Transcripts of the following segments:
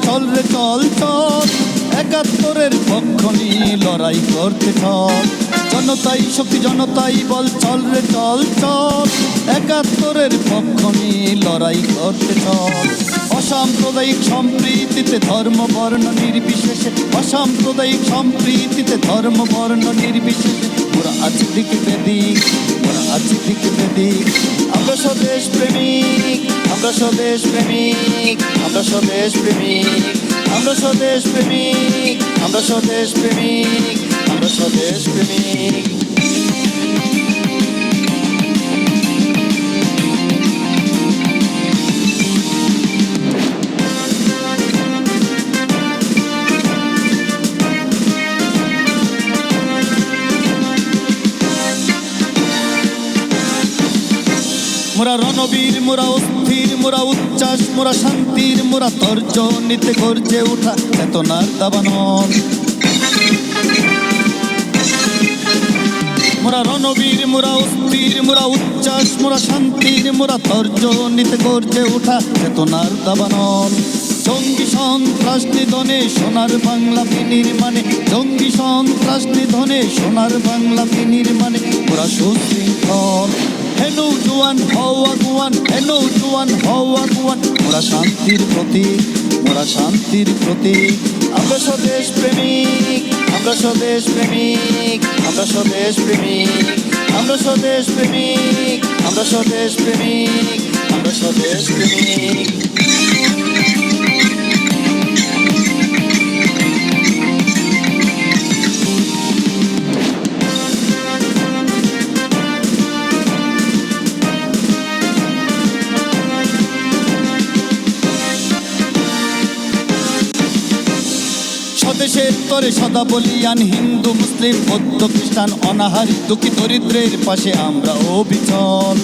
চল রে চল চল, একাত্তরের পক্ষ নিয়ে লড়াই করতে চল। জনতাই শক্তি জনতাই বল, চল রে চল চল, একাত্তরের পক্ষ নিয়ে লড়াই করতে চল। অসাম্প্রদায়িক সম্প্রীতিতে ধর্ম বর্ণ নির্বিশেষে, অসাম্প্রদায়িক সম্প্রীতিতে ধর্ম বর্ণ নির্বিশেষে মোরা আছি দিক বেদিক, মোরা আছি দিক বেদিক। আমরা স্বদেশ প্রেমিক, আমরা স্বদেশ প্রেমিক, আমরা স্বদেশ প্রেমিক, আমরা স্বদেশ প্রেমিক, আমরা স্বদেশ প্রেমিক, আমরা স্বদেশ প্রেমিক। মোরা রণবীর, মোরা অস্থির, মোরা উচ্ছ্বাস, মোরা শান্তির, মোরা তর্জনীতে গর্জে ওঠা চেতনার দাবানল। মোরা রণবীর, মোরা অস্থির, মোরা উচ্ছ্বাস, মোরা শান্তির, মোরা তর্জনীতে গর্জে ওঠা চেতনার দাবানল। জঙ্গি সন্ত্রাস নিধনে সোনার বাংলা বিনির্মাণে, জঙ্গি সন্ত্রাস নিধনে সোনার বাংলা বিনির্মাণে মোরা সুশৃঙ্খল। হে নৌজওয়ান হও আগুয়ান, হে নৌজওয়ান হও আগুয়ান, মোরা শান্তির প্রতীক, মোরা শান্তির প্রতীক। আমরা স্বদেশ প্রেমিক, আমরা স্বদেশ প্রেমিক, আমরা স্বদেশ প্রেমিক, আমরা স্বদেশ প্রেমিক, আমরা স্বদেশ প্রেমিক, আমরা স্বদেশ প্রেমিক। স্বদেশের তরে সদা বলিয়ান, হিন্দু মুসলিম বৌদ্ধ খ্রিস্টান অনাহারী দুঃখী দরিদ্রের পাশে আমরা অবিচল।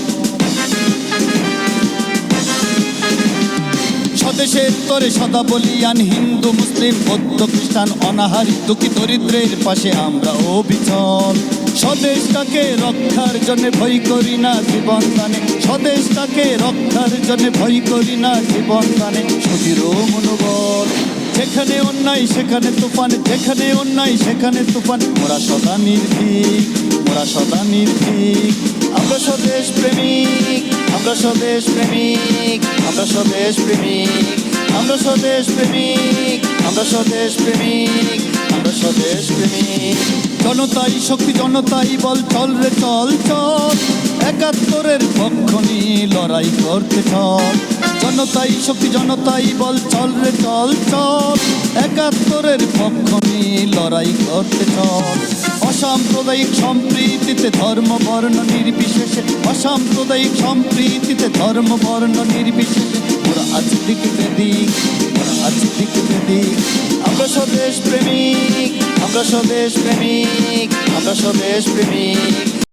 স্বদেশের তরে সদা বলিয়ান, হিন্দু মুসলিম বৌদ্ধ খ্রিস্টান অনাহারী দুঃখী দরিদ্রের পাশে আমরা অবিচল। স্বদেশটাকে রক্ষার জন্য ভয় করি না জীবন দানে, স্বদেশটাকে রক্ষার জন্য ভয় করি না জীবন দানে সুদৃঢ় মনোবল। যেখানে অন্যায় সেখানে তুফান, যেখানে অন্যায় সেখানে তুফান, মোরা সদা নির্ভীক, মোরা সদা নির্ভীক। আমরা স্বদেশ প্রেমিক, আমরা স্বদেশ প্রেমিক, আমরা স্বদেশ প্রেমিক, আমরা স্বদেশ প্রেমিক, আমরা স্বদেশ প্রেমিক, আমরা স্বদেশ প্রেমিক। জনতাই শক্তি জনতাই বল, চল রে চল চল, একাত্তরের পক্ষ নিয়ে লড়াই করতে চল। জনতাই শক্তি জনতাই বল, চল রে চল চল, একাত্তরের পক্ষ নিয়ে লড়াই করতে চল। অসাম্প্রদায়িক সম্প্রীতিতে ধর্ম বর্ণ নির্বিশেষে, অসাম্প্রদায়িক সম্প্রীতিতে ধর্ম বর্ণ নির্বিশেষে মোরা আছি দিক বেদিক, মোরা আছি দিক বেদিক। আমরা স্বদেশ প্রেমিক, আমরা স্বদেশ প্রেমিক, আমরা স্বদেশ প্রেমিক,